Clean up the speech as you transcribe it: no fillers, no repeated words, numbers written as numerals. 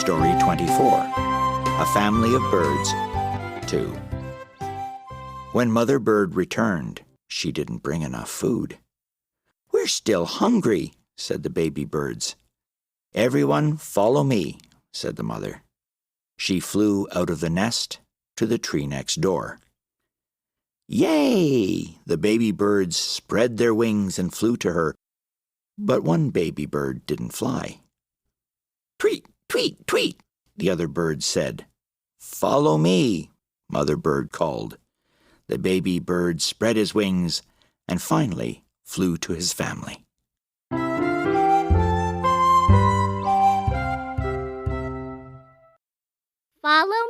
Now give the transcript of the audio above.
Story 24, A Family of Birds, 2. When Mother Bird returned, she didn't bring enough food. "We're still hungry," said the baby birds. "Everyone follow me," said the mother. She flew out of the nest to the tree next door. "Yay!" The baby birds spread their wings and flew to her, but one baby bird didn't fly. "Tweet, tweet, tweet," the other birds said. "Follow me," Mother Bird called. The baby bird spread his wings and finally flew to his family. Follow